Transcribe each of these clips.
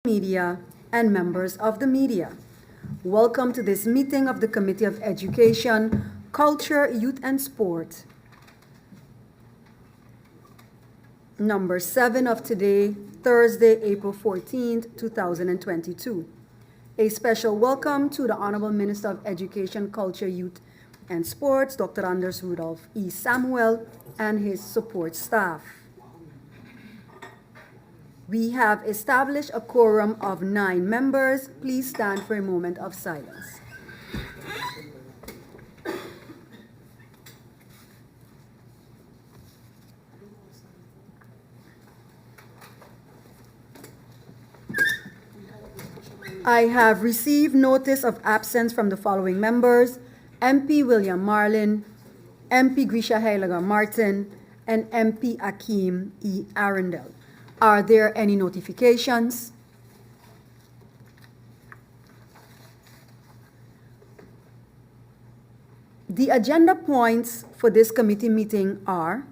media, and members of the media. Welcome to this meeting of the Committee of Education, Culture, Youth, and Sport. Number 7 of today, Thursday, April 14th, 2022. A special welcome to the Honorable Minister of Education, Culture, Youth, and Sports, Dr. Anders Rudolph E. Samuel, and his support staff. We have established a quorum of 9 members. Please stand for a moment of silence. I have received notice of absence from the following members: MP William Marlin, MP Grisha Heilaga Martin, and MP Akeem E. Arundel. Are there any notifications? The agenda points for this committee meeting are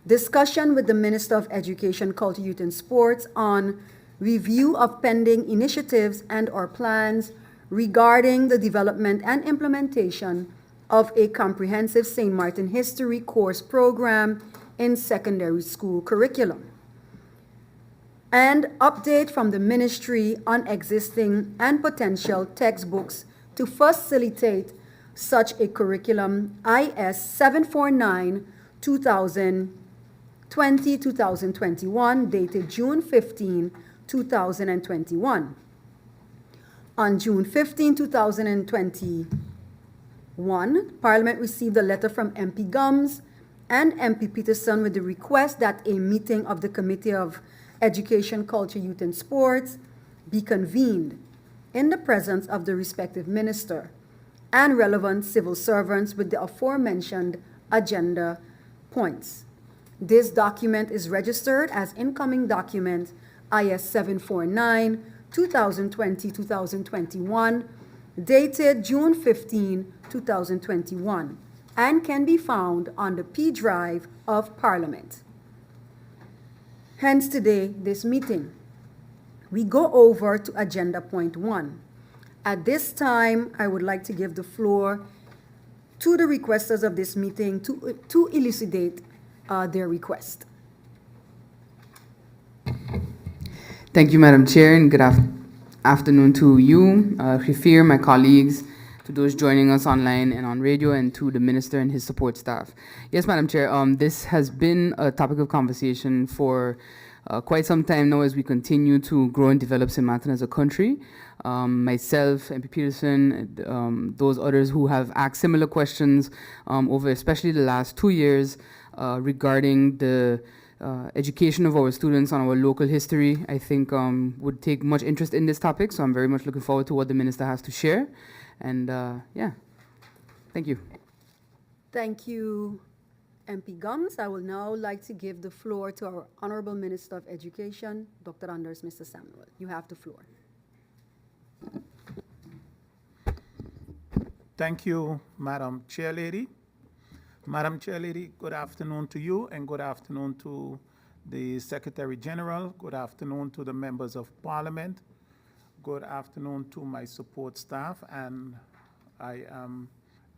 discussion with the Minister of Education, Culture, Youth, and Sports on review of pending initiatives and/or plans regarding the development and implementation of a comprehensive St. Martin history course program in secondary school curriculum, and update from the ministry on existing and potential textbooks to facilitate such a curriculum, IS 749-2020-2021, dated June 15, 2021. On June 15, 2021, Parliament received a letter from MP Gums and MP Peterson with the request that a meeting of the Committee of Education, Culture, Youth, and Sports be convened in the presence of the respective minister and relevant civil servants with the aforementioned agenda points. This document is registered as incoming document IS 749-2020-2021, dated June 15, 2021, and can be found on the P drive of Parliament. Hence today, this meeting. We go over to agenda point 1. At this time, I would like to give the floor to the requesters of this meeting to elucidate their request. Thank you, Madam Chair, and good afternoon to you, Khifir, my colleagues, to those joining us online and on radio, and to the Minister and his support staff. Yes, Madam Chair, this has been a topic of conversation for quite some time now as we continue to grow and develop St. Martin as a country. Myself, MP Peterson, those others who have asked similar questions over especially the last 2 years regarding the education of our students on our local history, I think would take much interest in this topic. So I'm very much looking forward to what the Minister has to share. And yeah, thank you. Thank you, MP Gums. I will now like to give the floor to our Honorable Minister of Education, Dr. Anders Mr. Samuel. You have the floor. Thank you, Madam Chairlady. Madam Chairlady, good afternoon to you, and good afternoon to the Secretary General. Good afternoon to the members of Parliament. Good afternoon to my support staff, and I am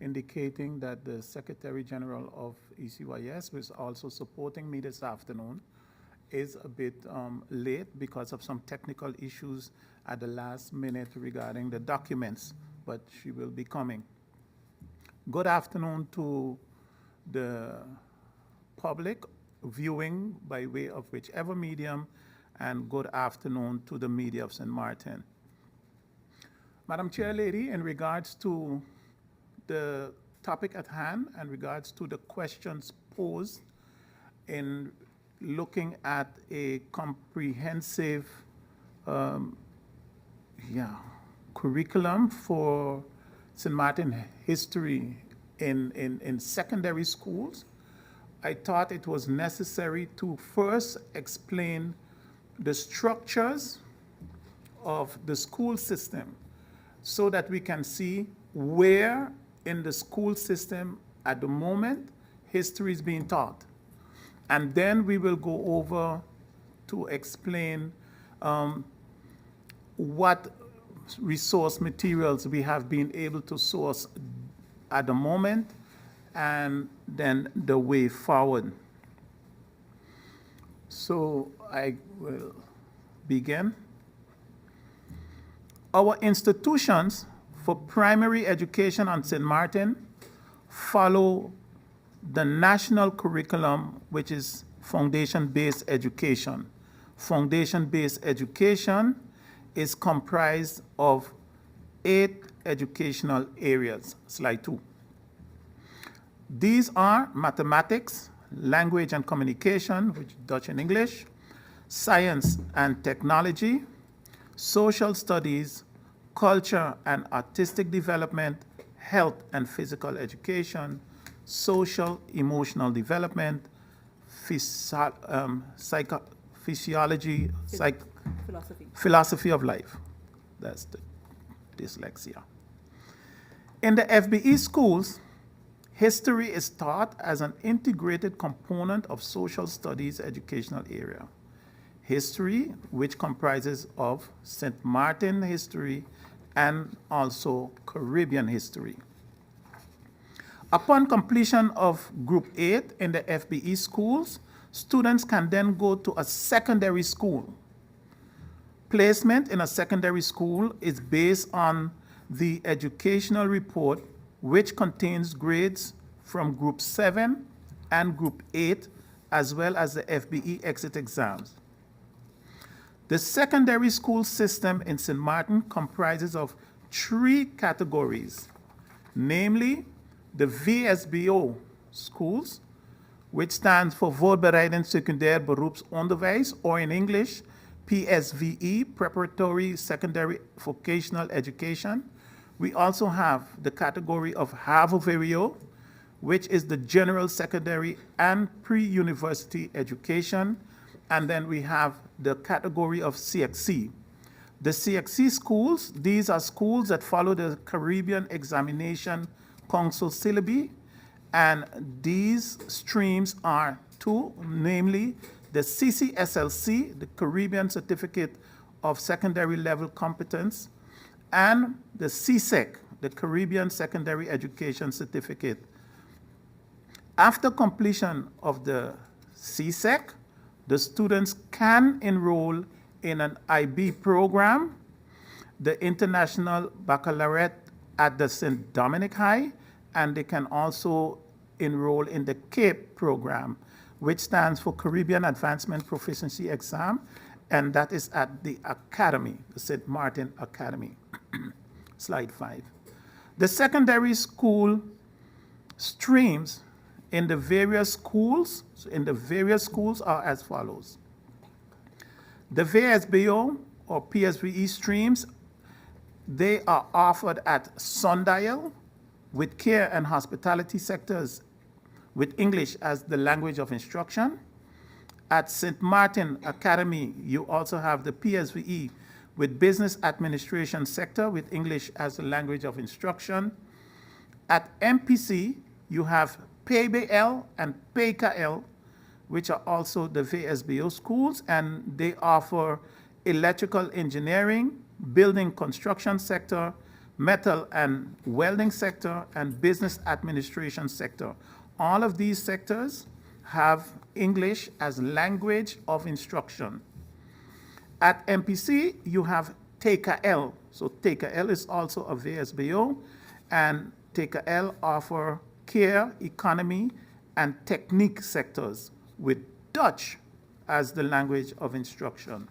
indicating that the Secretary General of ECYS, who is also supporting me this afternoon, is a bit late because of some technical issues at the last minute regarding the documents, but she will be coming. Good afternoon to the public viewing by way of whichever medium, and good afternoon to the media of St. Martin. Madam Chairlady, in regards to the topic at hand and regards to the questions posed in looking at a comprehensive curriculum for St. Martin history in secondary schools, I thought it was necessary to first explain the structures of the school system so that we can see where in the school system at the moment history is being taught. And then we will go over to explain what resource materials we have been able to source at the moment, and then the way forward. So I will begin. Our institutions for primary education on St. Martin follow the national curriculum, which is foundation-based education. Foundation-based education is comprised of 8 educational areas. Slide 2. These are mathematics, language and communication, which is Dutch and English, science and technology, social studies, culture and artistic development, health and physical education, social emotional development, physiology, philosophy of life. That's the dyslexia. In the FBE schools, history is taught as an integrated component of social studies educational area. History, which comprises of St. Martin history and also Caribbean history. Upon completion of Group 8 in the FBE schools, students can then go to a secondary school. Placement in a secondary school is based on the educational report, which contains grades from Group 7 and Group 8, as well as the FBE exit exams. The secondary school system in St. Martin comprises of 3 categories, namely the VSBO schools, which stands for Voorbereidend Secundair Beroepsonderwijs, or in English, PSVE, Preparatory Secondary Vocational Education. We also have the category of HAVO-VWO, which is the General Secondary and Pre-University Education. And then we have the category of CXC. The CXC schools, these are schools that follow the Caribbean Examination Council syllabi, and these streams are 2, namely the CECYSA, the Caribbean Certificate of Secondary Level Competence, and the CSEC, the Caribbean Secondary Education Certificate. After completion of the CSEC, the students can enroll in an IB program, the International Baccalaureate at the St. Dominic High, and they can also enroll in the CAPE program, which stands for Caribbean Advancement Proficiency Exam, and that is at the Academy, the St. Martin Academy. Slide 5. The secondary school streams in the various schools are as follows. The VSBO or PSVE streams, they are offered at Sundial with care and hospitality sectors with English as the language of instruction. At St. Martin Academy, you also have the PSVE with business administration sector with English as the language of instruction. At MPC, you have PBL and PKL, which are also the VSBO schools, and they offer electrical engineering, building construction sector, metal and welding sector, and business administration sector. All of these sectors have English as language of instruction. At MPC, you have TKL. So TKL is also a VSBO, and TKL offer care, economy, and technique sectors with Dutch as the language of instruction.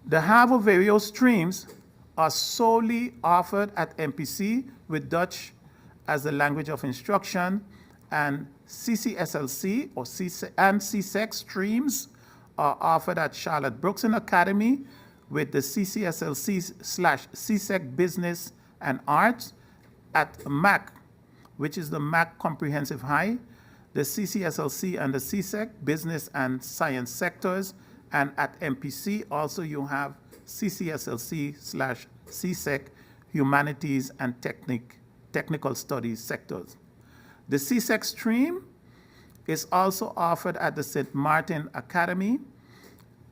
The HAVO-VWO streams are solely offered at MPC with Dutch as the language of instruction, and CCSLC or CSEC streams are offered at Charlotte Brookson Academy with the CCSLC/CSEC Business and Arts, at MAC, which is the MAC Comprehensive High, the CCSLC and the CSEC Business and Science sectors, and at MPC also you have CCSLC/CSEC Humanities and Technical Studies sectors. The CSEC stream is also offered at the St. Martin Academy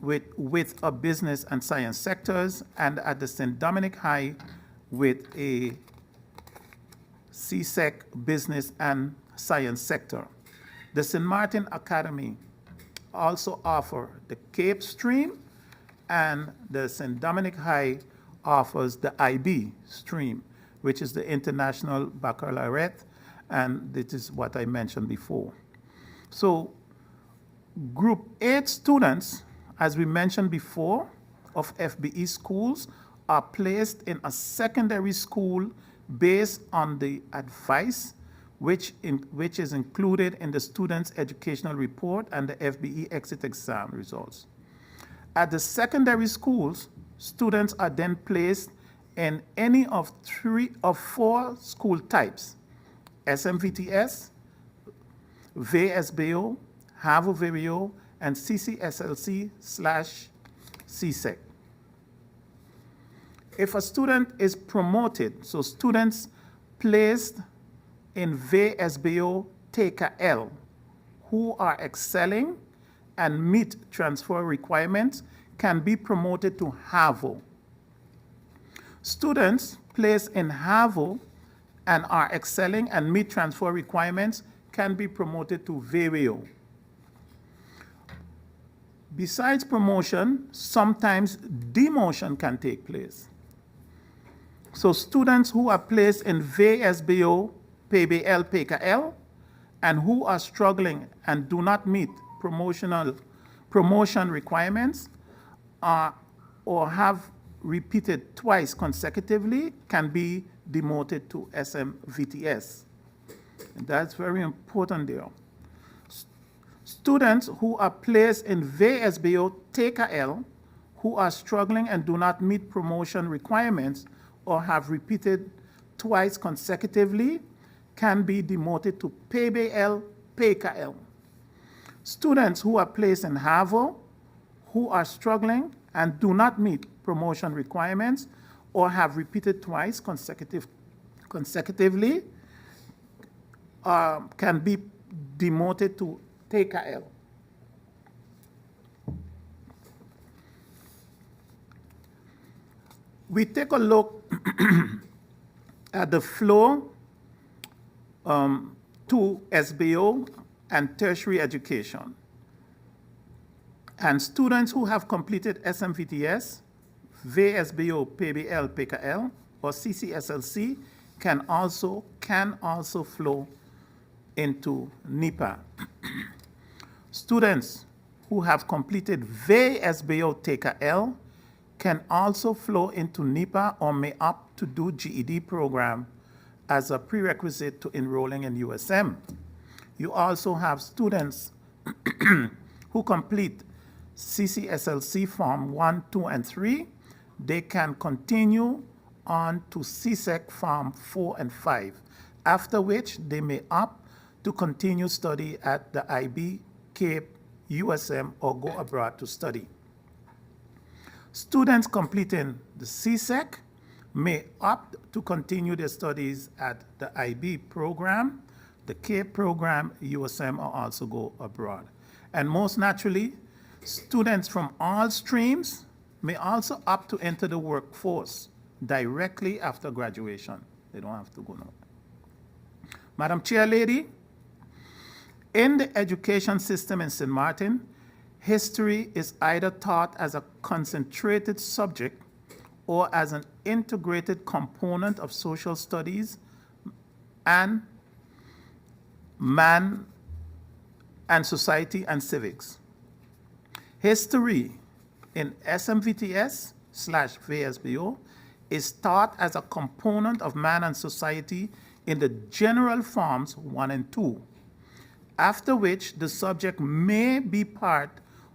with a business and science sectors, and at the St. Dominic High with a CSEC business and science sector. The St. Martin Academy also offer the Cape stream, and the St. Dominic High offers the IB stream, which is the International Baccalaureate, and this is what I mentioned before. So Group 8 students, as we mentioned before, of FBE schools are placed in a secondary school based on the advice which is included in the student's educational report and the FBE exit exam results. At the secondary schools, students are then placed in any of 3 or 4 school types: SMVTS, VSBO, HAVO-VWO, and CCSLC/CSEC. If a student is promoted, so students placed in VSBO Taker L who are excelling and meet transfer requirements can be promoted to HAVO. Students placed in HAVO and are excelling and meet transfer requirements can be promoted to VWO. Besides promotion, sometimes demotion can take place. So students who are placed in VSBO, PBL, PKL, and who are struggling and do not meet promotion requirements or have repeated twice consecutively can be demoted to SMVTS. And that's very important there. Students who are placed in VSBO Taker L who are struggling and do not meet promotion requirements or have repeated twice consecutively can be demoted to PBL PKL. Students who are placed in HAVO who are struggling and do not meet promotion requirements or have repeated twice consecutively can be demoted to Taker L. We take a look at the flow to SBO and tertiary education. And students who have completed SMVTS, VSBO, PBL, PKL, or CCSLC can also flow into NEPA. Students who have completed VSBO Taker L can also flow into NEPA or may opt to do GED program as a prerequisite to enrolling in USM. You also have students who complete CCSLC Form 1, 2, and 3. They can continue on to CSEC Form 4 and 5, after which they may opt to continue study at the IB, Cape, USM, or go abroad to study. Students completing the CSEC may opt to continue their studies at the IB program, the Cape program, USM, or also go abroad. And most naturally, students from all streams may also opt to enter the workforce directly after graduation. They don't have to go now. Madam Chair Lady, in the education system in St. Martin, history is either taught as a concentrated subject or as an integrated component of social studies and man and society and civics. History in SMVTS/VSBO is taught as a component of man and society in the general forms 1 and 2, after which the subject may be part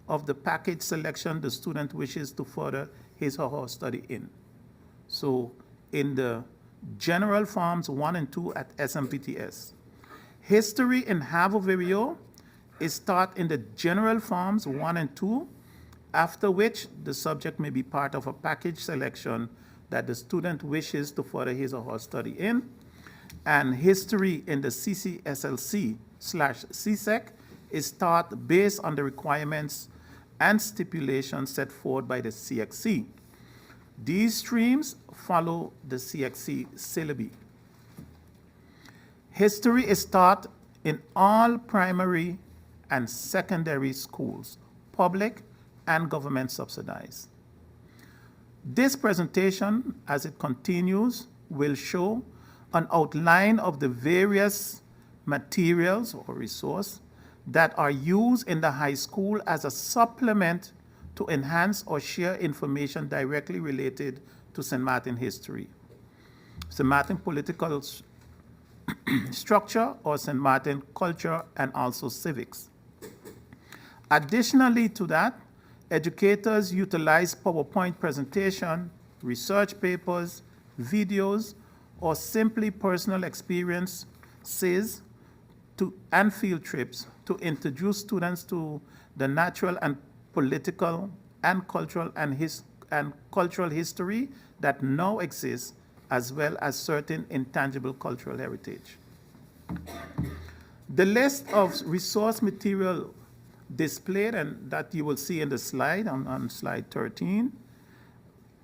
of the package selection the student wishes to further his or her study in. So in the general forms 1 and 2 at SMVTS. History in HAVO-VWO is taught in the general forms 1 and 2, after which the subject may be part of a package selection that the student wishes to further his or her study in. And history in the CCSLC/CSEC is taught based on the requirements and stipulations set forth by the CXC. These streams follow the CXC syllabi. History is taught in all primary and secondary schools, public and government subsidized. This presentation, as it continues, will show an outline of the various materials or resources that are used in the high school as a supplement to enhance or share information directly related to St. Martin history, St. Martin political structure, or St. Martin culture, and also civics. Additionally to that, educators utilize PowerPoint presentation, research papers, videos, or simply personal experiences and field trips to introduce students to the natural and political and cultural cultural history that now exists, as well as certain intangible cultural heritage. The list of resource material displayed, and that you will see in the slide, on slide 13,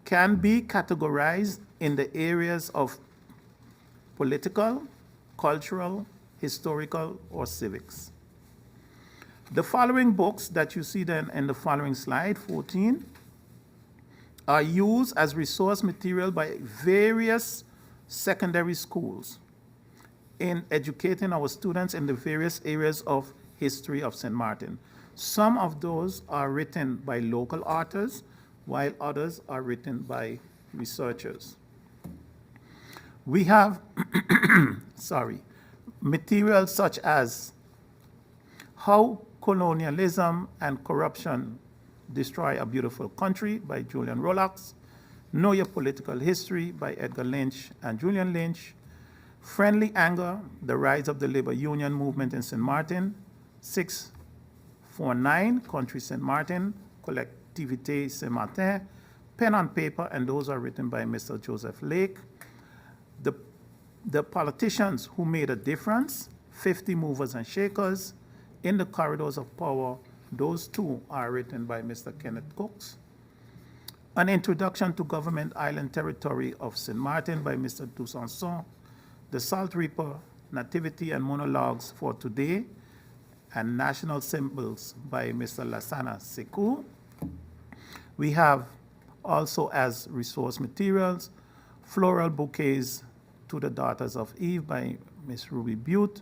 can be categorized in the areas of political, cultural, historical, or civics. The following books that you see then in the following slide, 14, are used as resource material by various secondary schools in educating our students in the various areas of history of St. Martin. Some of those are written by local authors, while others are written by researchers. We have, materials such as How Colonialism and Corruption Destroy a Beautiful Country by Julian Rollocks, Know Your Political History by Edgar Lynch and Julian Lynch, Friendly Anger, The Rise of the Labor Union Movement in St. Martin, 649, Country St. Martin, Collectivité St. Martin, Pen on Paper, and those are written by Mr. Joseph Lake. The Politicians Who Made a Difference, 50 Movers and Shakers, In the Corridors of Power, those two are written by Mr. Kenneth Cooks. An Introduction to Government Island Territory of St. Martin by Mr. Dusanson. The Salt Reaper, Nativity and Monologues for Today, and National Symbols by Mr. Lassana Sekou. We have also as resource materials, Floral Bouquets to the Daughters of Eve by Ms. Ruby Butte,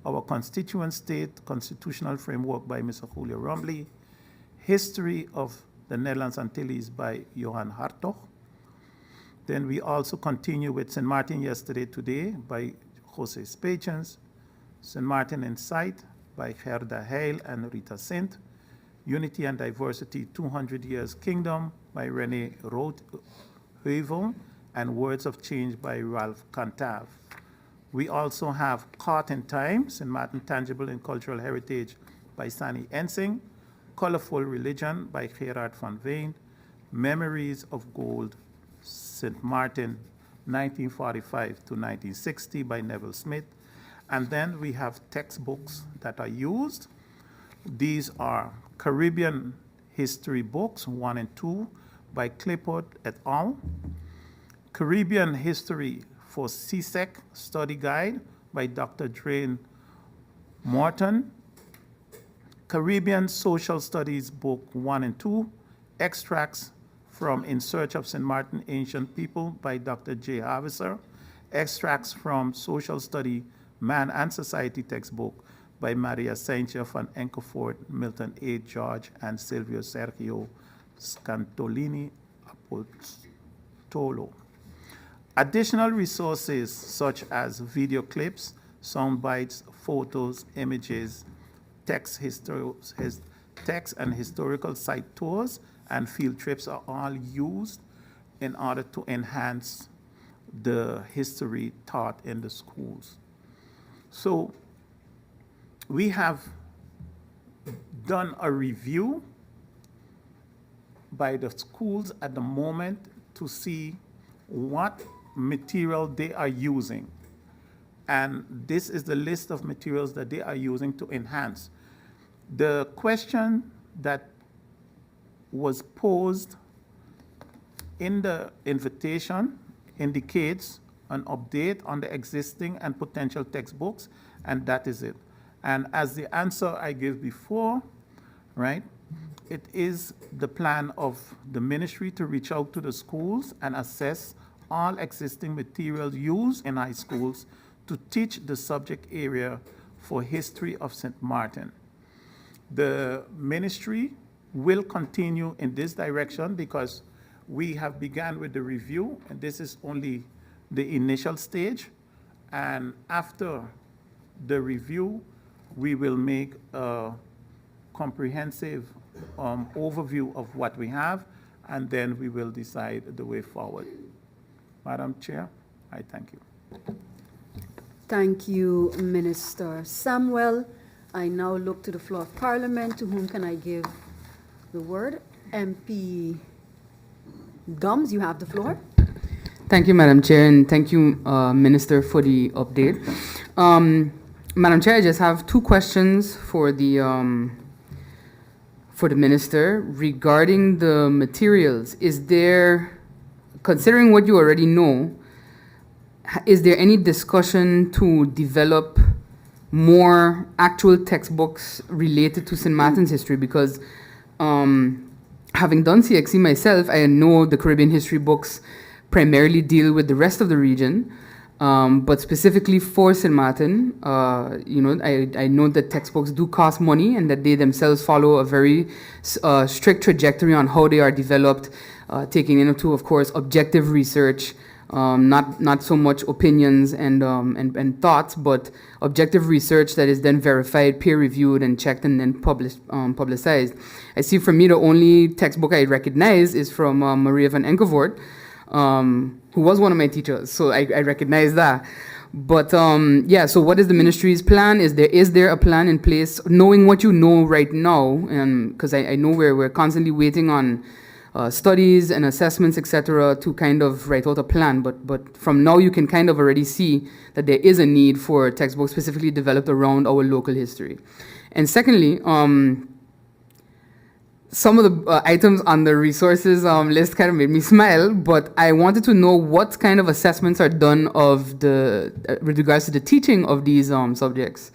Our Constituent State Constitutional Framework by Mr. Julio Rumbly, History of the Netherlands Antilles by Johan Hartog. Then we also continue with St. Martin Yesterday Today by Jose Spachens, St. Martin in Sight by Gerda Heil and Rita Sint, Unity and Diversity 200 Years Kingdom by René Rothheuvel, and Words of Change by Ralph Cantave. We also have Caught in Time, St. Martin Tangible and Cultural Heritage by Sani Ensing, Colorful Religion by Gerard van Veen, Memories of Gold, St. Martin, 1945 to 1960 by Neville Smith. And then we have textbooks that are used. These are Caribbean History Books 1 and 2 by Clifford et al., Caribbean History for CSEC Study Guide by Dr. Drain Morton, Caribbean Social Studies Book 1 and 2, Extracts from In Search of St. Martin Ancient People by Dr. J. Harviser, Extracts from Social Study Man and Society textbook by Maria Saintia van Enkelfort, Milton A. George, and Silvio Sergio Scantolini Apostolo. Additional resources such as video clips, sound bites, photos, images, text and historical site tours, and field trips are all used in order to enhance the history taught in the schools. So we have done a review by the schools at the moment to see what material they are using. And this is the list of materials that they are using to enhance. The question that was posed in the invitation indicates an update on the existing and potential textbooks, and that is it. And as the answer I gave before, right, it is the plan of the ministry to reach out to the schools and assess all existing materials used in high schools to teach the subject area for history of St. Martin. The ministry will continue in this direction because we have begun with the review, and this is only the initial stage. And after the review, we will make a comprehensive overview of what we have, and then we will decide the way forward. Madam Chair, I thank you. Thank you, Minister Samuel. I now look to the floor of Parliament. To whom can I give the word? MP Gums, you have the floor. Thank you, Madam Chair, and thank you, Minister, for the update. Madam Chair, I just have two questions for the Minister regarding the materials. Is there, considering what you already know, is there any discussion to develop more actual textbooks related to St. Martin's history? Because having done CXC myself, I know the Caribbean history books primarily deal with the rest of the region, but specifically for St. Martin, I know that textbooks do cost money and that they themselves follow a very strict trajectory on how they are developed, taking into, of course, objective research, not so much opinions and thoughts, but objective research that is then verified, peer-reviewed, and checked and then publicized. I see for me the only textbook I recognize is from Maria van Enkelvoort, who was one of my teachers, so I recognize that. But yeah, so what is the ministry's plan? Is there a plan in place, knowing what you know right now? Because I know we're constantly waiting on studies and assessments, etc., to kind of write out a plan. But from now, you can kind of already see that there is a need for textbooks specifically developed around our local history. And secondly, some of the items on the resources list kind of made me smile, but I wanted to know what kind of assessments are done of with regards to the teaching of these subjects.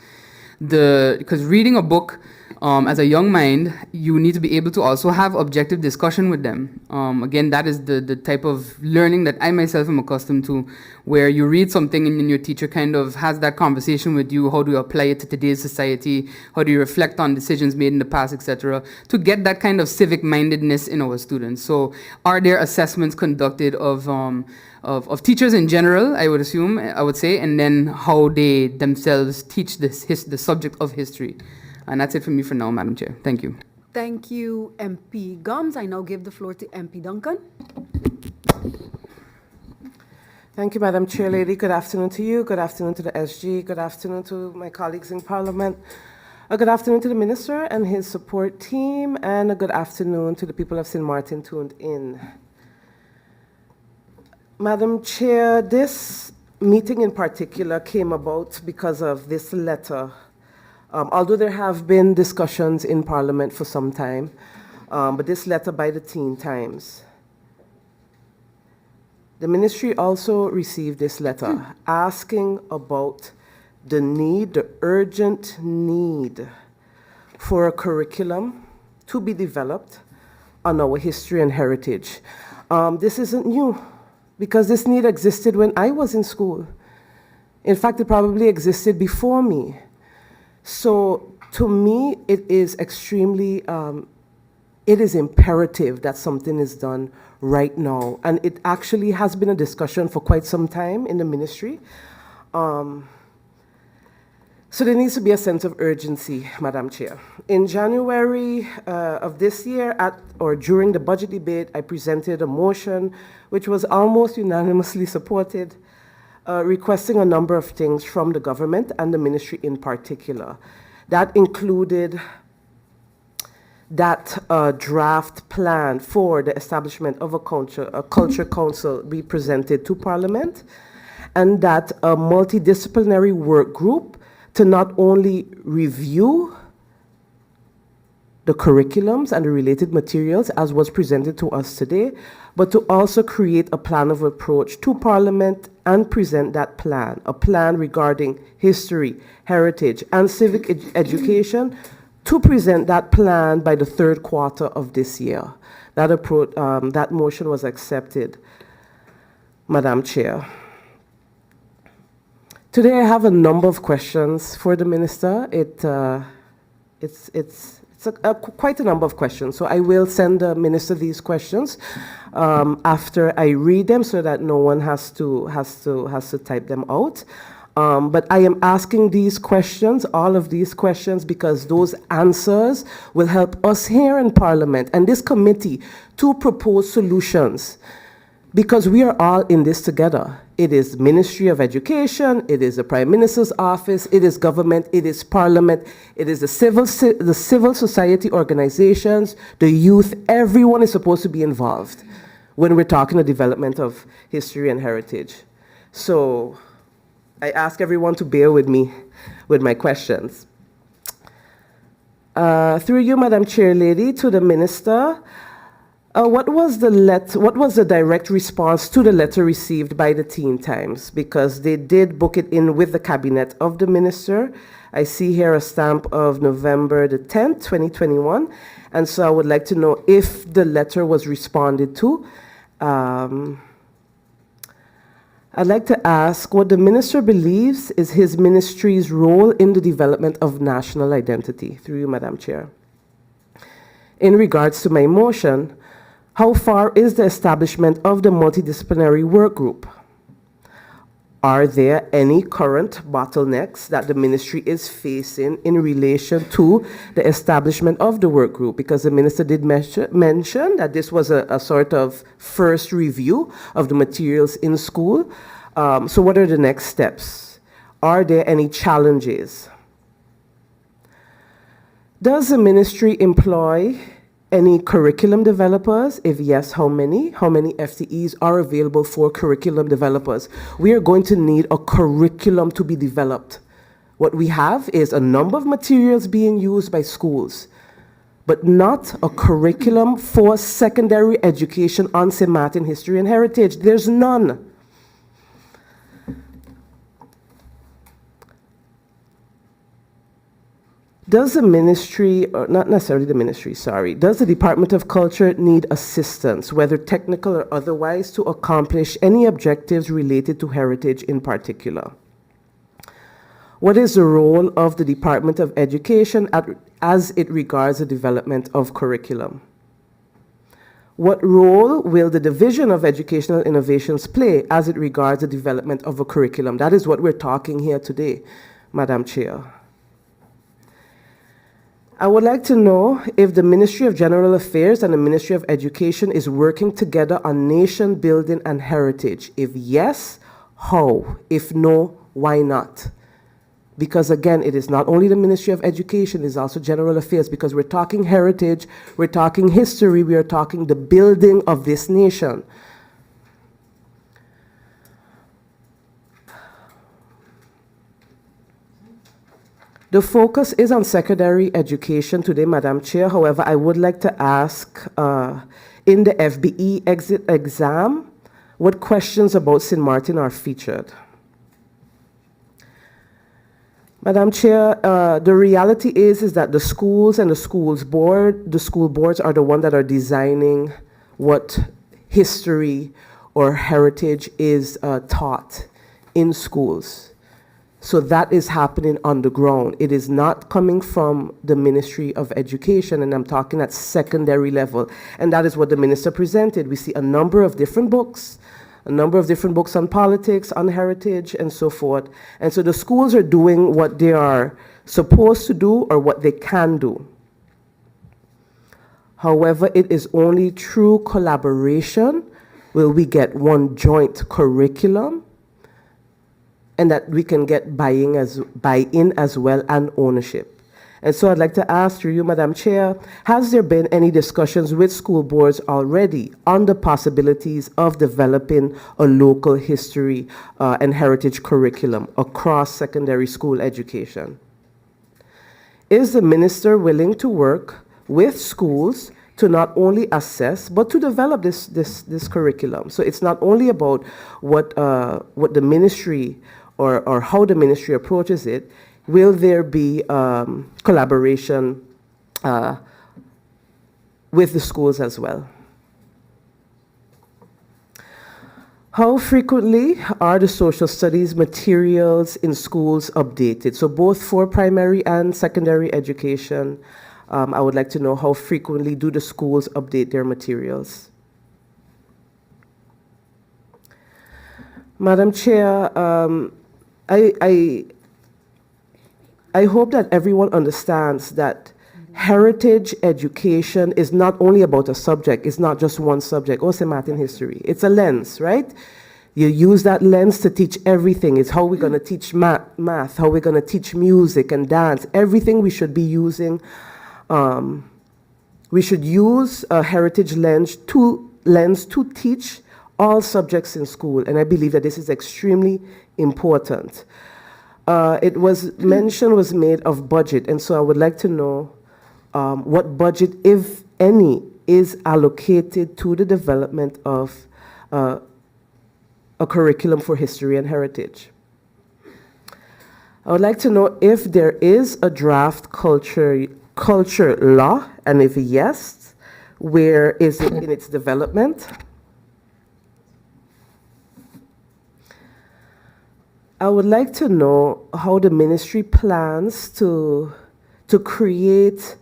Because reading a book as a young mind, you need to be able to also have objective discussion with them. Again, that is the type of learning that I myself am accustomed to, where you read something and your teacher kind of has that conversation with you. How do you apply it to today's society? How do you reflect on decisions made in the past, etc., to get that kind of civic mindedness in our students? So are there assessments conducted of teachers in general, I would say, and then how they themselves teach the subject of history? And that's it for me for now, Madam Chair. Thank you. Thank you, MP Gums. I now give the floor to MP Duncan. Thank you, Madam Chair Lady. Good afternoon to you. Good afternoon to the SG. Good afternoon to my colleagues in Parliament. A good afternoon to the Minister and his support team. And a good afternoon to the people of St. Martin tuned in. Madam Chair, this meeting in particular came about because of this letter. Although there have been discussions in Parliament for some time, but this letter by the Teen Times. The ministry also received this letter asking about the urgent need for a curriculum to be developed on our history and heritage. This isn't new, because this need existed when I was in school. In fact, it probably existed before me. So to me, it is extremely, it is imperative that something is done right now. And it actually has been a discussion for quite some time in the ministry. So there needs to be a sense of urgency, Madam Chair. In January of this year, during the budget debate, I presented a motion which was almost unanimously supported, requesting a number of things from the government and the ministry in particular. That included that draft plan for the establishment of a culture council be presented to Parliament, and that a multidisciplinary work group to not only review the curriculums and the related materials as was presented to us today, but to also create a plan of approach to Parliament and present that plan, a plan regarding history, heritage, and civic education, to present that plan by the third quarter of this year. That motion was accepted, Madam Chair. Today I have a number of questions for the Minister. It's quite a number of questions, so I will send the Minister these questions after I read them, so that no one has to type them out. But I am asking these questions, all of these questions, because those answers will help us here in Parliament and this committee to propose solutions, because we are all in this together. It is Ministry of Education, it is the Prime Minister's office, it is government, it is Parliament, it is the civil society organizations, the youth. Everyone is supposed to be involved when we're talking the development of history and heritage. So I ask everyone to bear with me with my questions. Through you, Madam Chair Lady, to the Minister, what was the direct response to the letter received by the Teen Times? Because they did book it in with the cabinet of the Minister. I see here a stamp of November the 10th, 2021. And so I would like to know if the letter was responded to. I'd like to ask what the Minister believes is his ministry's role in the development of national identity. Through you, Madam Chair. In regards to my motion, how far is the establishment of the multidisciplinary work group? Are there any current bottlenecks that the ministry is facing in relation to the establishment of the work group? Because the minister did mention that this was a sort of first review of the materials in school. So what are the next steps? Are there any challenges? Does the ministry employ any curriculum developers? If yes, how many? How many FTEs are available for curriculum developers? We are going to need a curriculum to be developed. What we have is a number of materials being used by schools, but not a curriculum for secondary education on St. Martin history and heritage. There's none. Does the ministry, or not necessarily the ministry, sorry, does the Department of Culture need assistance, whether technical or otherwise, to accomplish any objectives related to heritage in particular? What is the role of the Department of Education as it regards the development of curriculum? What role will the Division of Educational Innovations play as it regards the development of a curriculum? That is what we're talking here today, Madam Chair. I would like to know if the Ministry of General Affairs and the Ministry of Education is working together on nation building and heritage. If yes, how? If no, why not? Because again, it is not only the Ministry of Education, it is also General Affairs, because we're talking heritage, we're talking history, we are talking the building of this nation. The focus is on secondary education today, Madam Chair. However, I would like to ask, in the FBE exit exam, what questions about St. Martin are featured? Madam Chair, the reality is that the schools and the school boards are the ones that are designing what history or heritage is taught in schools. So that is happening on the ground. It is not coming from the Ministry of Education, and I'm talking at secondary level. And that is what the minister presented. We see a number of different books on politics, on heritage, and so forth. And so the schools are doing what they are supposed to do or what they can do. However, it is only through collaboration will we get one joint curriculum, and that we can get buy-in as well and ownership. And so I'd like to ask through you, Madam Chair, has there been any discussions with school boards already on the possibilities of developing a local history and heritage curriculum across secondary school education? Is the minister willing to work with schools to not only assess but to develop this curriculum. So it's not only about what the ministry or how the ministry approaches it. Will there be collaboration with the schools as well? How frequently are the social studies materials in schools updated? So both for primary and secondary education, I would like to know how frequently do the schools update their materials? Madam Chair, I hope that everyone understands that heritage education is not only about a subject. It's not just one subject. Also, Martin history. It's a lens, right? You use that lens to teach everything. It's how we're going to teach math, how we're going to teach music and dance. Everything we should be using. We should use a heritage lens to teach all subjects in school. And I believe that this is extremely important. It was made of budget. And so I would like to know what budget, if any, is allocated to the development of a curriculum for history and heritage. I would like to know if there is a draft culture law, and if yes, where is it in its development? I would like to know how the ministry plans to create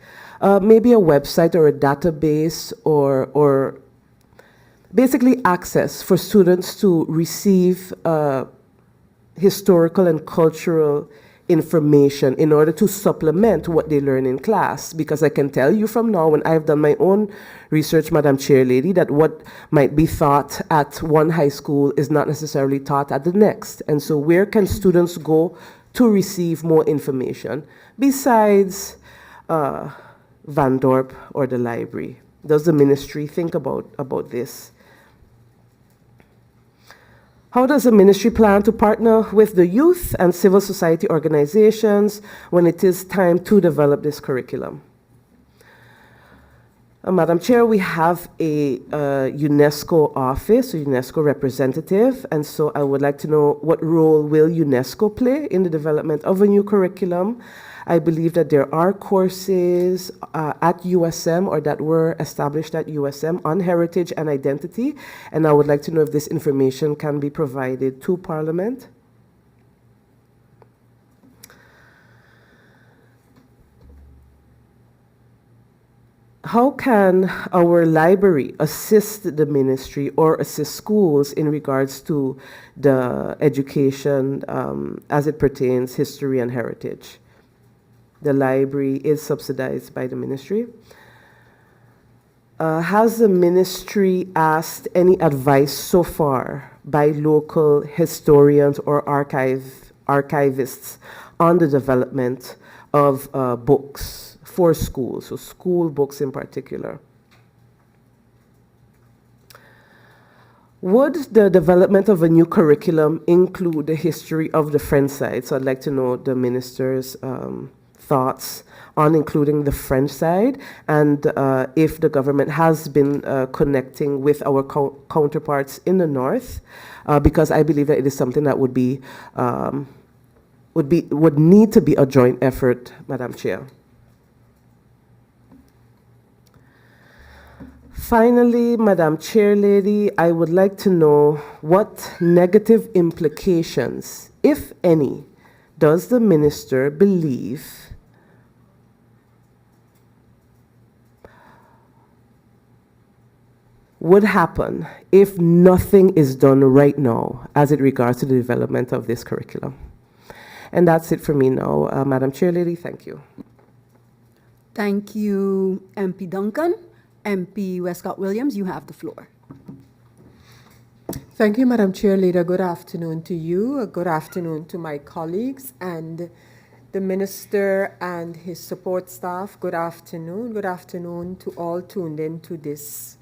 maybe a website or a database or basically access for students to receive historical and cultural information in order to supplement what they learn in class. Because I can tell you from now, when I've done my own research, Madam Chair Lady, that what might be taught at one high school is not necessarily taught at the next. And so where can students go to receive more information besides Van Dorp or the library? Does the ministry think about this? How does the ministry plan to partner with the youth and civil society organizations when it is time to develop this curriculum? Madam Chair, we have a UNESCO office, a UNESCO representative, and so I would like to know what role will UNESCO play in the development of a new curriculum. I believe that there are courses at USM or that were established at USM on heritage and identity, and I would like to know if this information can be provided to Parliament. How can our library assist the ministry or assist schools in regards to the education as it pertains history and heritage? The library is subsidized by the ministry. Has the ministry asked any advice so far by local historians or archivists on the development of books for schools, so school books in particular? Would the development of a new curriculum include the history of the French side? So I'd like to know the minister's thoughts on including the French side, and if the government has been connecting with our counterparts in the north, because I believe that it is something that would need to be a joint effort, Madam Chair. Finally, Madam Chair Lady, I would like to know what negative implications, if any, does the minister believe would happen if nothing is done right now as it regards to the development of this curriculum? And that's it for me now, Madam Chair Lady. Thank you. Thank you, MP Duncan. MP Westcott Williams, you have the floor. Thank you, Madam Chair Leader. Good afternoon to you. Good afternoon to my colleagues and the Minister and his support staff. Good afternoon. Good afternoon to all tuned in to this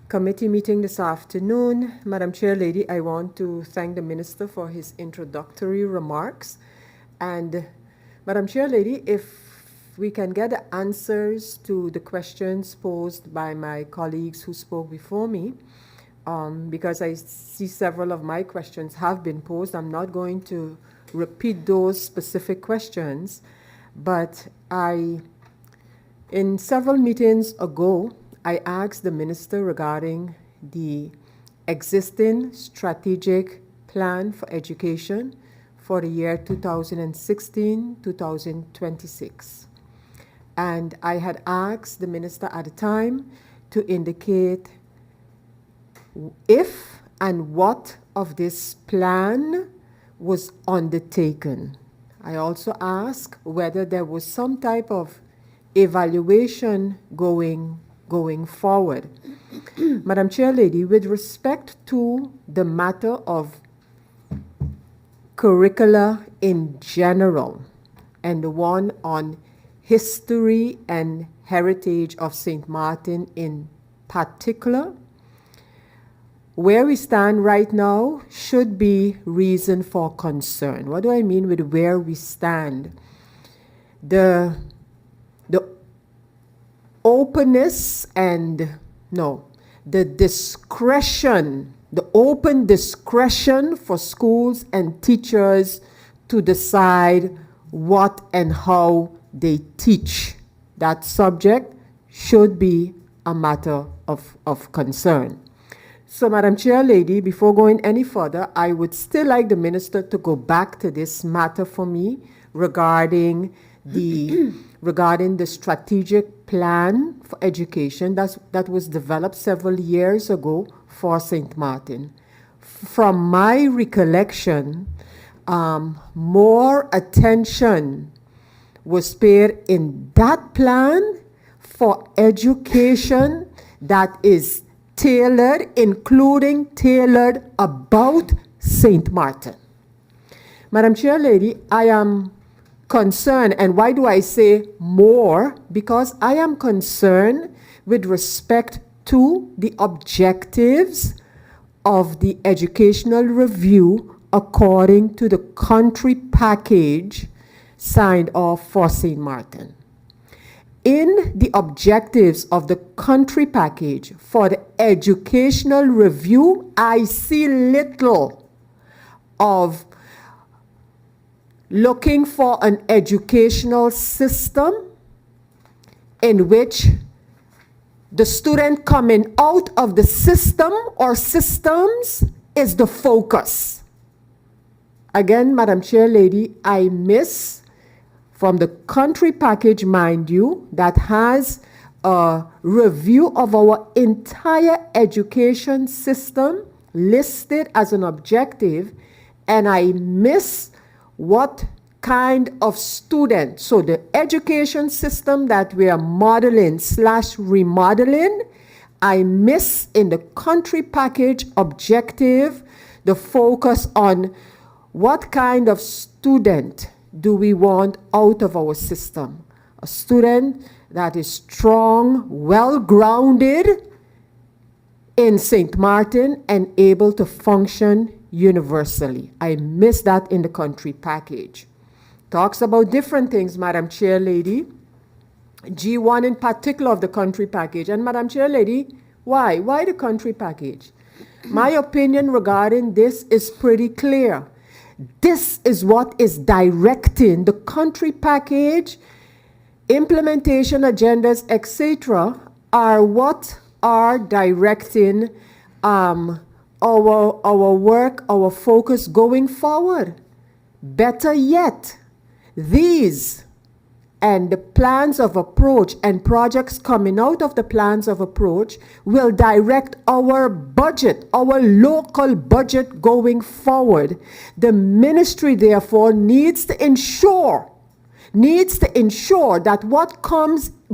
committee meeting this afternoon. Madam Chair Lady, I want to thank the Minister for his introductory remarks. And Madam Chair Lady, if we can get the answers to the questions posed by my colleagues who spoke before me, because I see several of my questions have been posed. I'm not going to repeat those specific questions, but in several meetings ago, I asked the minister regarding the existing strategic plan for education for the year 2016-2026. And I had asked the minister at the time to indicate if and what of this plan was undertaken. I also asked whether there was some type of evaluation going forward. Madam Chair Lady, with respect to the matter of curricula in general and the one on history and heritage of St. Martin in particular, where we stand right now should be reason for concern. What do I mean with where we stand? The openness and, no, the discretion, the open discretion for schools and teachers to decide what and how they teach that subject should be a matter of concern. So, Madam Chair Lady, before going any further, I would still like the minister to go back to this matter for me regarding the strategic plan for education that was developed several years ago for St. Martin. From my recollection, more attention was paid in that plan for education that is tailored, including tailored about St. Martin. Madam Chair Lady, I am concerned, and why do I say more? Because I am concerned with respect to the objectives of the educational review according to the country package signed off for St. Martin. In the objectives of the country package for the educational review, I see little of looking for an educational system in which the student coming out of the system or systems is the focus. Again, Madam Chair Lady, I miss from the country package, mind you, that has a review of our entire education system listed as an objective, and I miss what kind of student. So the education system that we are modeling/remodeling, I miss in the country package objective the focus on what kind of student do we want out of our system. A student that is strong, well-grounded in St. Martin and able to function universally. I miss that in the country package. Talks about different things, Madam Chair Lady. G1 in particular of the country package. And Madam Chair Lady, why? Why the country package? My opinion regarding this is pretty clear. This is what is directing the country package, implementation agendas, etc., are what are directing our work, our focus going forward. Better yet, these and the plans of approach and projects coming out of the plans of approach will direct our budget, our local budget going forward. The ministry, therefore, needs to ensure that what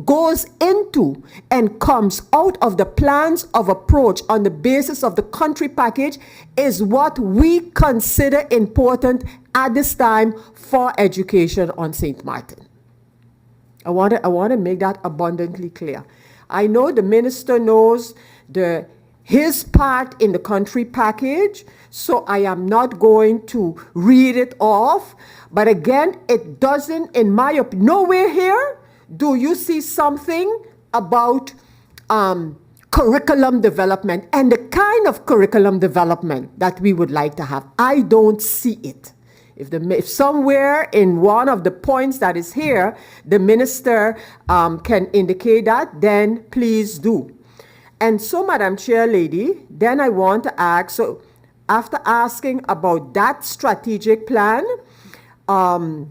goes into and comes out of the plans of approach on the basis of the country package is what we consider important at this time for education on St. Martin. I want to make that abundantly clear. I know the minister knows his part in the country package, so I am not going to read it off. But again, it doesn't, in my opinion, nowhere here do you see something about curriculum development and the kind of curriculum development that we would like to have? I don't see it. If somewhere in one of the points that is here, the minister can indicate that, then please do. And so, Madam Chair Lady, then I want to ask, so after asking about that strategic plan, what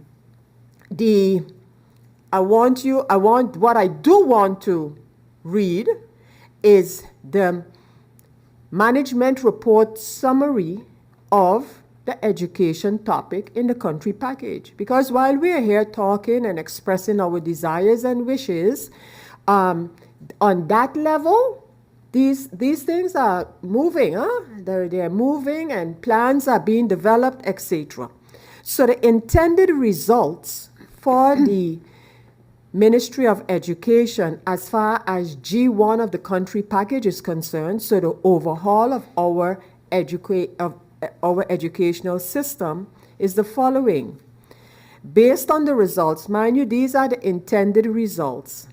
I do want to read is the management report summary of the education topic in the country package. Because while we are here talking and expressing our desires and wishes, on that level, these things are moving, they're moving and plans are being developed, etc. So the intended results for the Ministry of Education as far as G1 of the country package is concerned, so the overhaul of our educational system, is the following. Based on the results, mind you, these are the intended results.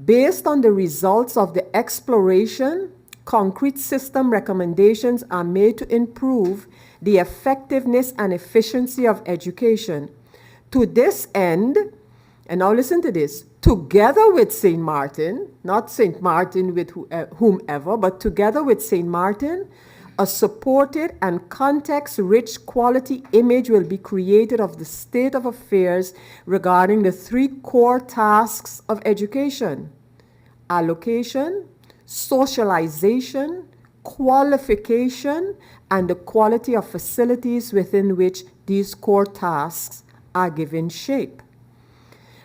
Based on the results of the exploration, concrete system recommendations are made to improve the effectiveness and efficiency of education. To this end, and now listen to this, together with St. Martin, not St. Martin with whomever, but together with St. Martin, a supported and context-rich quality image will be created of the state of affairs regarding the three core tasks of education: allocation, socialization, qualification, and the quality of facilities within which these core tasks are given shape.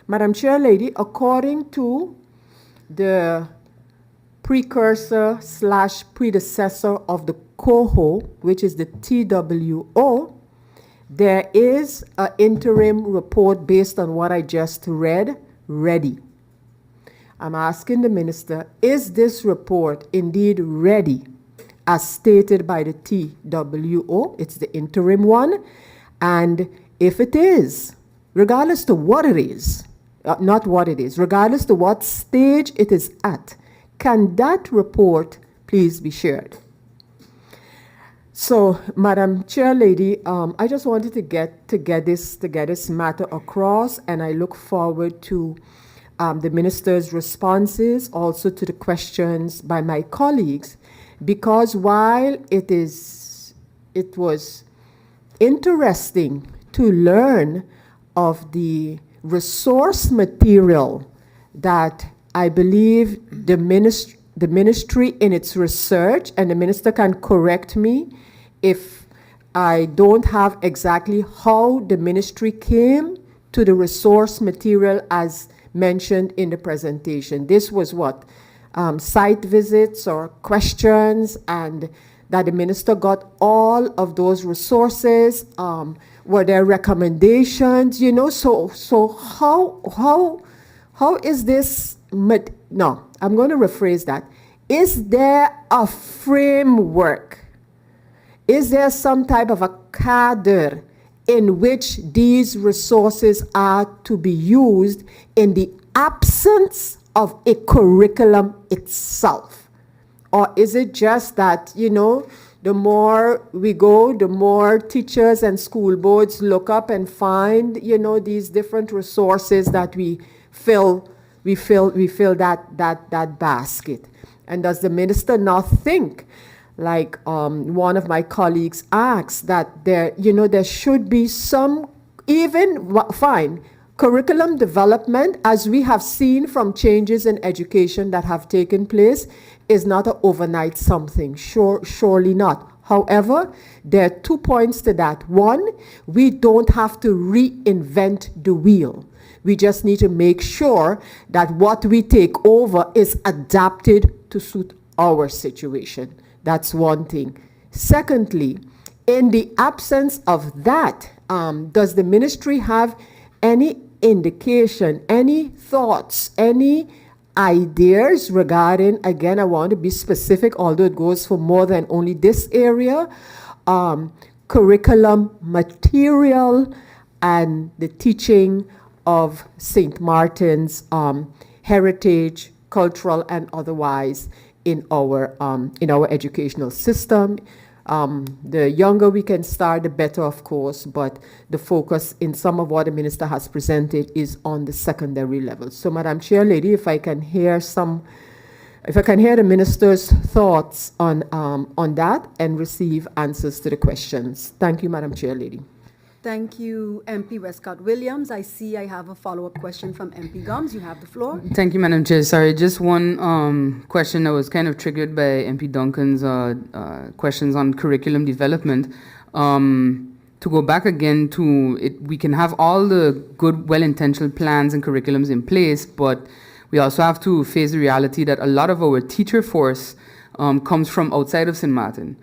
Madam Chair Lady, according to the precursor/predecessor of the COHO, which is the TWO, there is an interim report based on what I just read, ready. I'm asking the minister, is this report indeed ready as stated by the TWO? It's the interim one. And if it is, regardless to what it is, not what it is, regardless to what stage it is at, can that report please be shared? So, Madam Chair Lady, I just wanted to get this matter across, and I look forward to the minister's responses, also to the questions by my colleagues, because while it was interesting to learn of the resource material that I believe the ministry in its research, and the minister can correct me if I don't have exactly how the ministry came to the resource material as mentioned in the presentation. This was what? Site visits or questions, and that the minister got all of those resources. Were there recommendations? So how is this? No, I'm going to rephrase that. Is there a framework? Is there some type of a cadre in which these resources are to be used in the absence of a curriculum itself? Or is it just that, the more we go, the more teachers and school boards look up and find, these different resources that we fill that basket? And does the minister not think, like one of my colleagues asked, that there should be some, fine, curriculum development, as we have seen from changes in education that have taken place, is not an overnight something, surely not. However, there are 2 points to that. One, we don't have to reinvent the wheel. We just need to make sure that what we take over is adapted to suit our situation. That's one thing. Secondly, in the absence of that, does the ministry have any indication, any thoughts, any ideas regarding, again, I want to be specific, although it goes for more than only this area, curriculum material and the teaching of St. Martin's heritage, cultural and otherwise, in our educational system. The younger we can start, the better, of course, but the focus in some of what the minister has presented is on the secondary level. So, Madam Chair Lady, if I can hear the minister's thoughts on that and receive answers to the questions. Thank you, Madam Chair Lady. Thank you, MP Westcott Williams. I see I have a follow-up question from MP Gums. You have the floor. Thank you, Madam Chair. Sorry, just one question that was kind of triggered by MP Duncan's questions on curriculum development. To go back again to it, we can have all the good, well-intentioned plans and curriculums in place, but we also have to face the reality that a lot of our teacher force comes from outside of St. Martin.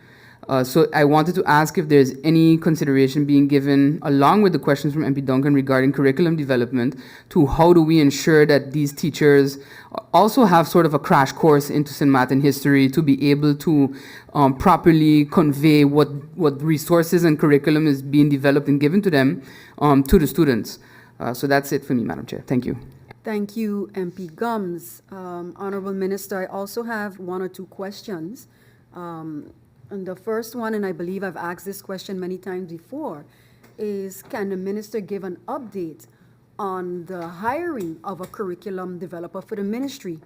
So I wanted to ask if there's any consideration being given, along with the questions from MP Duncan regarding curriculum development, to how do we ensure that these teachers also have sort of a crash course into St. Martin history to be able to properly convey what resources and curriculum is being developed and given to them to the students. So that's it for me, Madam Chair. Thank you. Thank you, MP Gums. Honorable Minister, I also have one or two questions. And the first one, and I believe I've asked this question many times before, is can the minister give an update on the hiring of a curriculum developer for the ministry?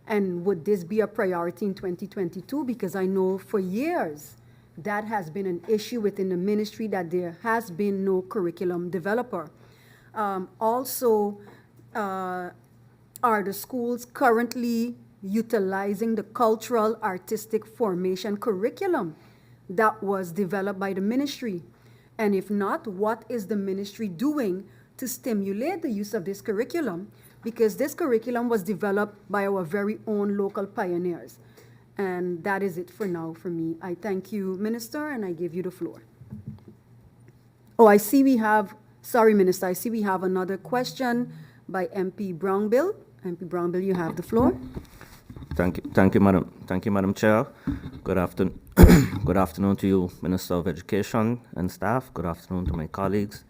And would this be a priority in 2022? Because I know for years that has been an issue within the ministry, that there has been no curriculum developer. Also, are the schools currently utilizing the cultural artistic formation curriculum that was developed by the ministry? And if not, what is the ministry doing to stimulate the use of this curriculum? Because this curriculum was developed by our very own local pioneers. And that is it for now for me. I thank you, Minister, and I give you the floor. Oh, I see we have, sorry, Minister, I see we have another question by MP Brownbill. MP Brownbill, you have the floor. Thank you, Madam Chair. Good afternoon, good afternoon to you, Minister of Education and staff. Good afternoon to my colleagues,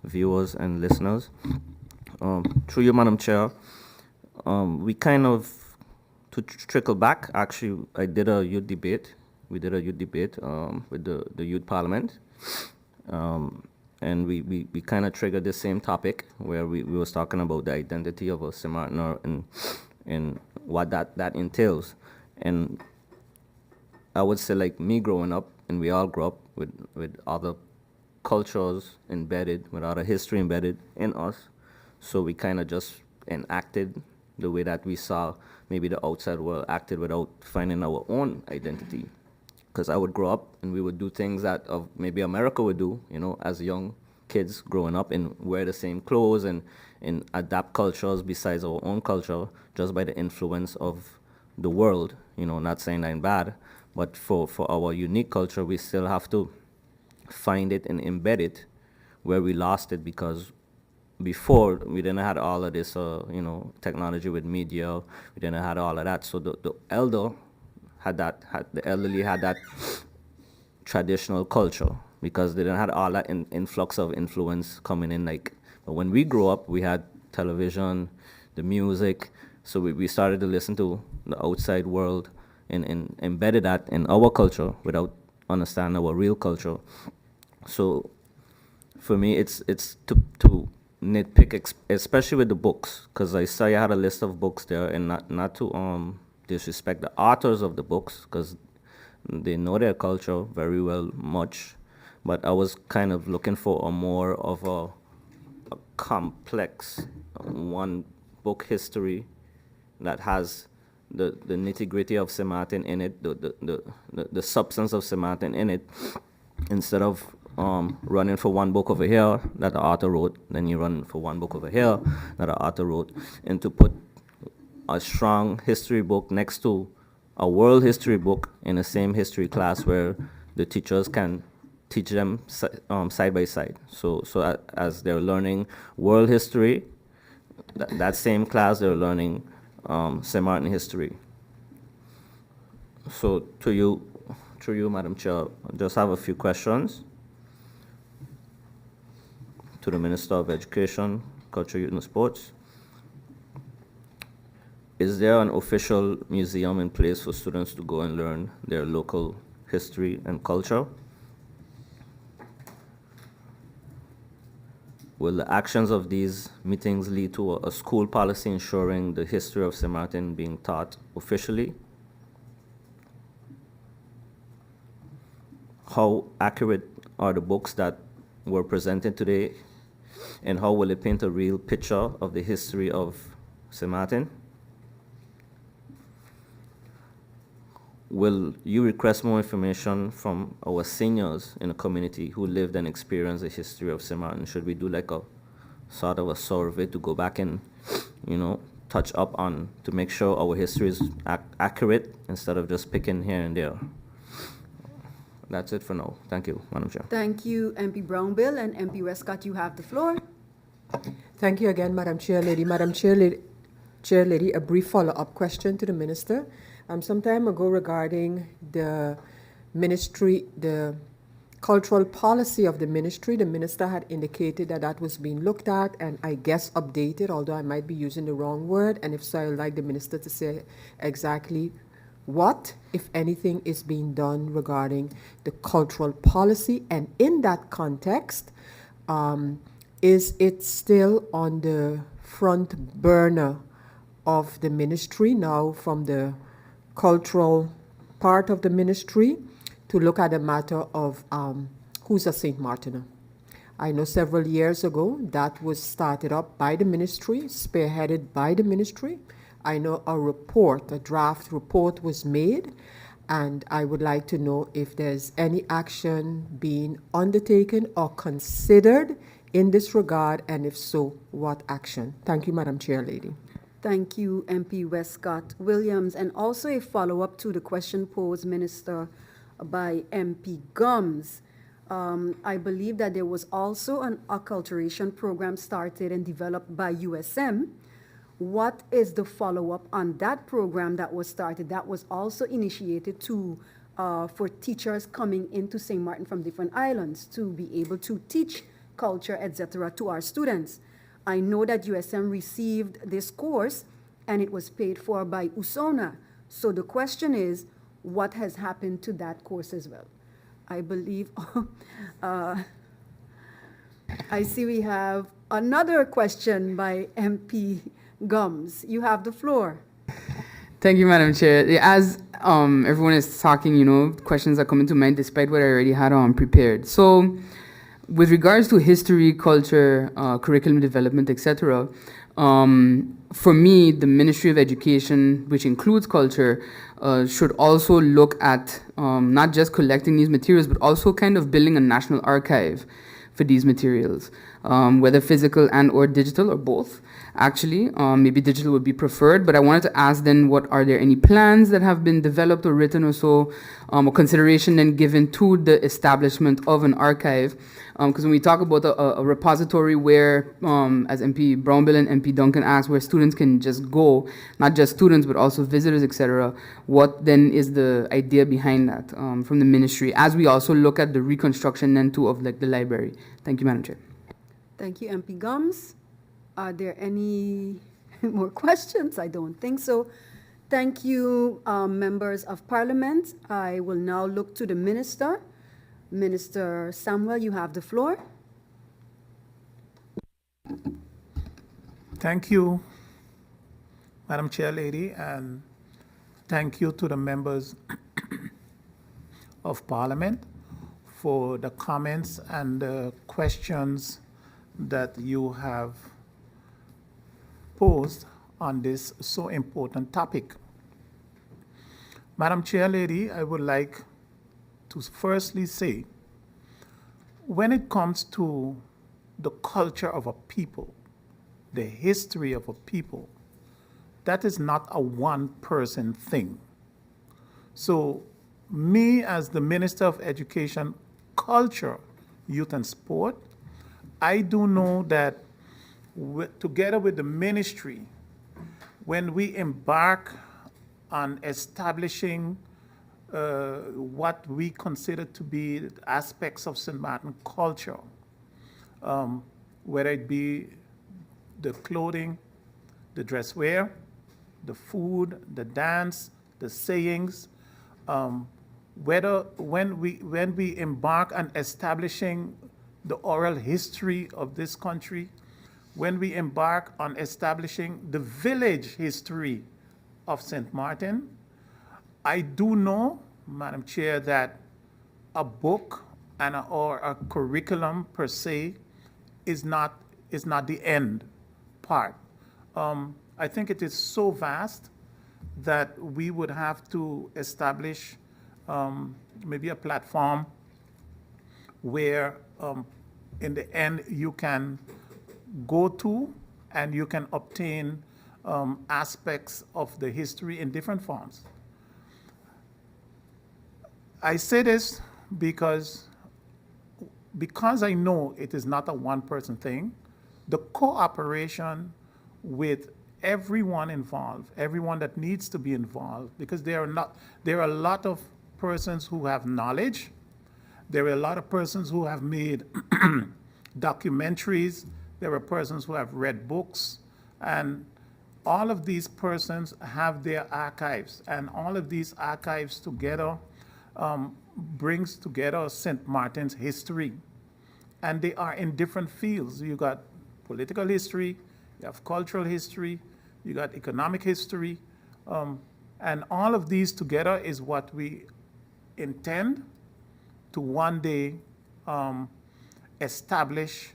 viewers, and listeners. Through you, Madam Chair, we kind of, to trickle back, actually, I did a youth debate. We did a youth debate with the Youth Parliament. And we kind of triggered the same topic where we was talking about the identity of a St. Martiner and what that entails. And I would say, like me growing up, and we all grew up with other cultures embedded, with other history embedded in us. So we kind of just enacted the way that we saw maybe the outside world acted without finding our own identity. Because I would grow up and we would do things that maybe America would do, you know, as young kids growing up, and wear the same clothes and adapt cultures besides our own culture just by the influence of the world, you know, not saying that bad, but for our unique culture, we still have to find it and embed it where we lost it, because before we didn't have all of this, you know, technology with media, we didn't have all of that. So the elderly had that traditional culture because they didn't have all that influx of influence coming in. But when we grew up, we had television, the music, so we started to listen to the outside world and embedded that in our culture without understanding our real culture. So for me, it's to nitpick, especially with the books, because I saw you had a list of books there, and not to disrespect the authors of the books, because they know their culture very well much, but I was kind of looking for a more of a complex one book history that has the nitty-gritty of St. Martin in it, the substance of St. Martin in it, instead of running for one book over here that the author wrote, then you run for one book over here that the author wrote, and to put a strong history book next to a world history book in the same history class where the teachers can teach them side by side. So as they're learning world history, that same class they're learning St. Martin history. So through you, Madam Chair, I just have a few questions to the Minister of Education, Culture, Youth and Sports. Is there an official museum in place for students to go and learn their local history and culture? Will the actions of these meetings lead to a school policy ensuring the history of St. Martin being taught officially? How accurate are the books that were presented today, and how will it paint a real picture of the history of St. Martin? Will you request more information from our seniors in the community who lived and experienced the history of St. Martin? Should we do like a sort of a survey to go back and, touch up on to make sure our history is accurate instead of just picking here and there? That's it for now. Thank you, Madam Chair. Thank you, MP Brownbill, and MP Westcott, you have the floor. Thank you again, Madam Chair Lady. Madam Chair Lady, a brief follow-up question to the Minister. Some time ago regarding the ministry, the cultural policy of the ministry, the Minister had indicated that that was being looked at and I guess updated, although I might be using the wrong word. And if so, I would like the Minister to say exactly what, if anything, is being done regarding the cultural policy. And in that context, is it still on the front burner of the ministry now from the cultural part of the ministry to look at the matter of who's a St. Martiner? I know several years ago that was started up by the ministry, spearheaded by the ministry. I know a draft report was made, and I would like to know if there's any action being undertaken or considered in this regard, and if so, what action? Thank you, Madam Chair Lady. Thank you, MP Westcott Williams. And also a follow-up to the question posed, Minister, by MP Gums. I believe that there was also an acculturation program started and developed by USM. What is the follow-up on that program that was started, that was also initiated for teachers coming into St. Martin from different islands to be able to teach culture, etc., to our students? I know that USM received this course and it was paid for by USONA. So the question is, what has happened to that course as well? I believe, I see we have another question by MP Gums. You have the floor. Thank you, Madam Chair. As everyone is talking, questions are coming to mind despite what I already had prepared. So, with regards to history, culture, curriculum development, etc., for me, the Ministry of Education, which includes culture, should also look at not just collecting these materials, but also kind of building a national archive for these materials, whether physical and or digital or both. Actually, maybe digital would be preferred, but I wanted to ask then, are there any plans that have been developed or written or so, or consideration then given to the establishment of an archive? Because when we talk about a repository where, as MP Brownbill and MP Duncan asked, where students can just go, not just students, but also visitors, etc., what then is the idea behind that from the ministry, as we also look at the reconstruction then too of the library? Thank you, Madam Chair. Thank you, MP Gums. Are there any more questions? I don't think so. Thank you, members of Parliament. I will now look to the Minister. Minister Samuel, you have the floor. Thank you, Madam Chair Lady, and thank you to the members of Parliament for the comments and the questions that you have posed on this so important topic. Madam Chair Lady, I would like to firstly say, when it comes to the culture of a people, the history of a people, that is not a one-person thing. So me, as the Minister of Education, Culture, Youth and Sport, I do know that together with the ministry, when we embark on establishing what we consider to be aspects of St. Martin culture, whether it be the clothing, the dress wear, the food, the dance, the sayings, when we embark on establishing the oral history of this country, when we embark on establishing the village history of St. Martin, I do know, Madam Chair, that a book or a curriculum per se is not the end part. I think it is so vast that we would have to establish maybe a platform where in the end you can go to and you can obtain aspects of the history in different forms. I say this because I know it is not a one-person thing. The cooperation with everyone involved, everyone that needs to be involved, because there are a lot of persons who have knowledge. There are a lot of persons who have made documentaries. There are persons who have read books, and all of these persons have their archives, and all of these archives together brings together St. Martin's history. And they are in different fields. You got political history, you have cultural history, you got economic history, and all of these together is what we intend to one day establish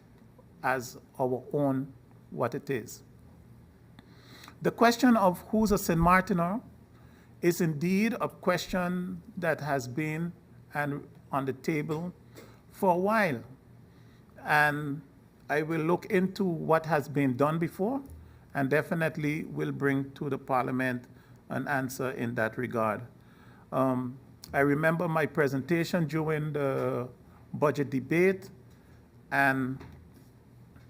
as our own what it is. The question of who's a St. Martiner is indeed a question that has been on the table for a while. And I will look into what has been done before and definitely will bring to the Parliament an answer in that regard. I remember my presentation during the budget debate, and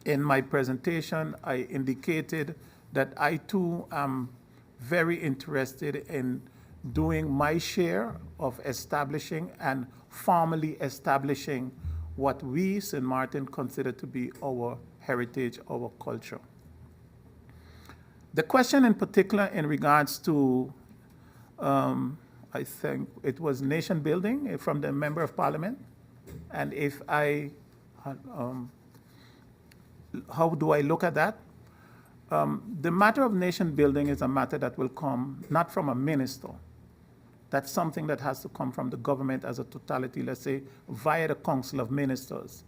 in my presentation I indicated that I too am very interested in doing my share of establishing and formally establishing what we, St. Martin, consider to be our heritage, our culture. The question in particular in regards to, I think it was nation building from the Member of Parliament, and if how do I look at that? The matter of nation building is a matter that will come not from a minister. That's something that has to come from the government as a totality, let's say, via the Council of Ministers.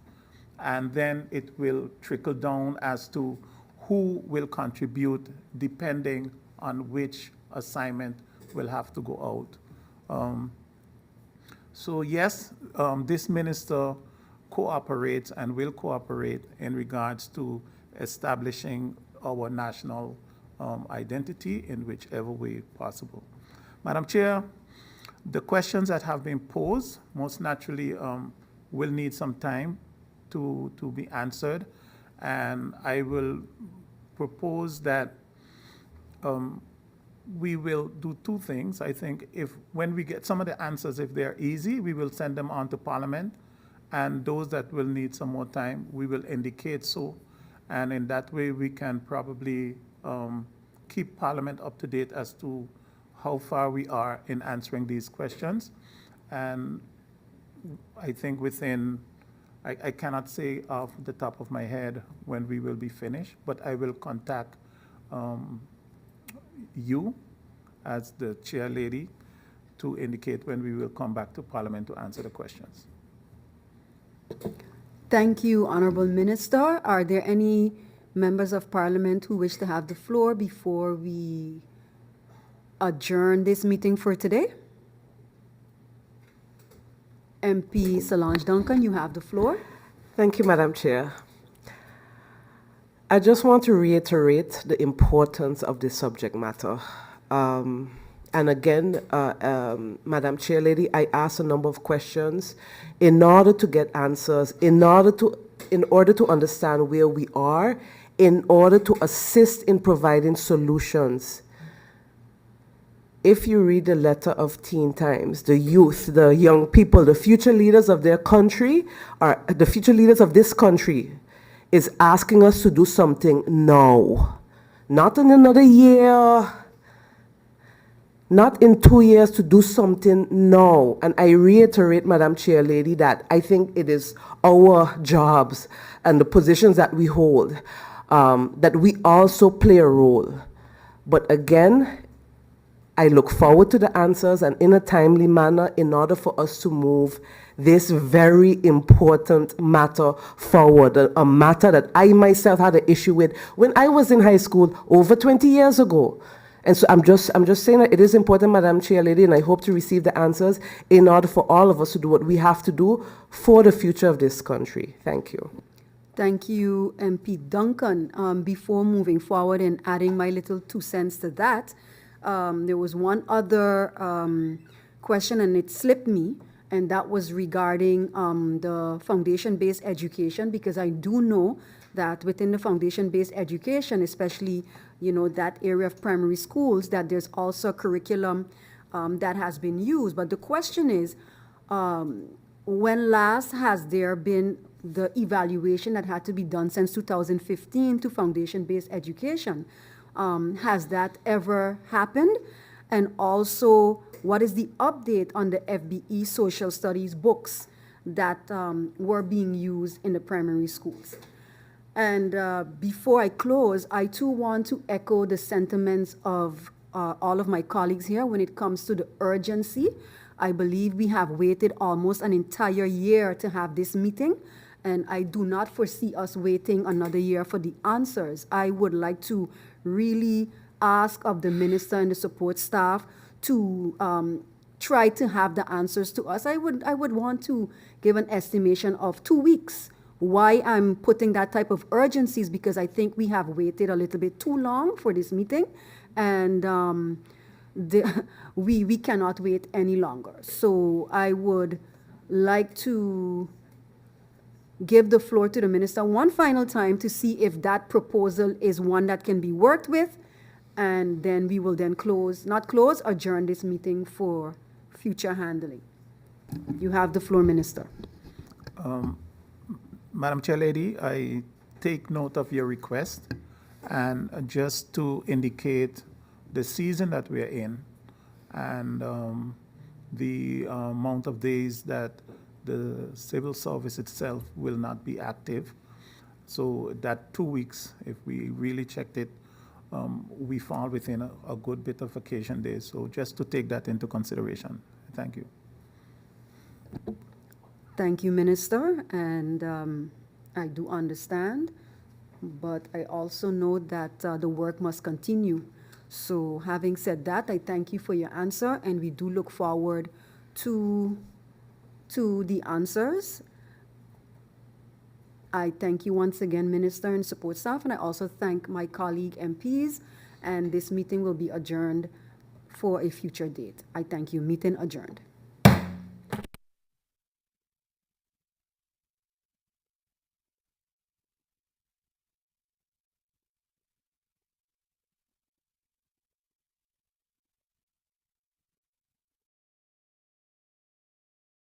And then it will trickle down as to who will contribute depending on which assignment will have to go out. So yes, this minister cooperates and will cooperate in regards to establishing our national identity in whichever way possible. Madam Chair, the questions that have been posed most naturally will need some time to be answered, and I will propose that we will do two things. I think when we get some of the answers, if they're easy, we will send them on to Parliament, and those that will need some more time, we will indicate so. And in that way, we can probably keep Parliament up to date as to how far we are in answering these questions. And I think I cannot say off the top of my head when we will be finished, but I will contact you as the chair lady to indicate when we will come back to Parliament to answer the questions. Thank you, Honorable Minister. Are there any members of Parliament who wish to have the floor before we adjourn this meeting for today? MP Solange Duncan, you have the floor. Thank you, Madam Chair. I just want to reiterate the importance of this subject matter. And again, Madam Chair Lady, I asked a number of questions in order to get answers, in order to understand where we are, in order to assist in providing solutions. If you read the letter of Teen Times, the youth, the young people, the future leaders of their country, are the future leaders of this country. is asking us to do something now. Not in another year, not in 2 years, to do something now. And I reiterate, Madam Chair Lady, that I think it is our jobs and the positions that we hold that we also play a role. But again, I look forward to the answers and in a timely manner in order for us to move this very important matter forward, a matter that I myself had an issue with when I was in high school over 20 years ago. And so I'm just saying that it is important, Madam Chair Lady, and I hope to receive the answers in order for all of us to do what we have to do for the future of this country. Thank you. Thank you, MP Duncan. Before moving forward and adding my little 2 cents to that, there was one other question, and it slipped me, and that was regarding the foundation-based education, because I do know that within the foundation-based education, especially, you know, that area of primary schools, that there's also a curriculum that has been used. But the question is, when last has there been the evaluation that had to be done since 2015 to foundation-based education? Has that ever happened? And also, what is the update on the FBE social studies books that were being used in the primary schools? And before I close, I too want to echo the sentiments of all of my colleagues here when it comes to the urgency. I believe we have waited almost an entire year to have this meeting, and I do not foresee us waiting another year for the answers. I would like to really ask of the minister and the support staff to try to have the answers to us. I would want to give an estimation of 2 weeks. Why I'm putting that type of urgency is because I think we have waited a little bit too long for this meeting, and we cannot wait any longer. So I would like to give the floor to the minister one final time to see if that proposal is one that can be worked with, and then we will then adjourn this meeting for future handling. You have the floor, Minister. Madam Chair Lady, I take note of your request, and just to indicate the season that we are in and the amount of days that the civil service itself will not be active. So that 2 weeks, if we really checked it, we fall within a good bit of vacation days. So just to take that into consideration. Thank you. Thank you, Minister, and I do understand, but I also know that the work must continue. So having said that, I thank you for your answer, and we do look forward to the answers. I thank you once again, Minister and support staff, and I also thank my colleague MPs, and this meeting will be adjourned for a future date. I thank you. Meeting adjourned.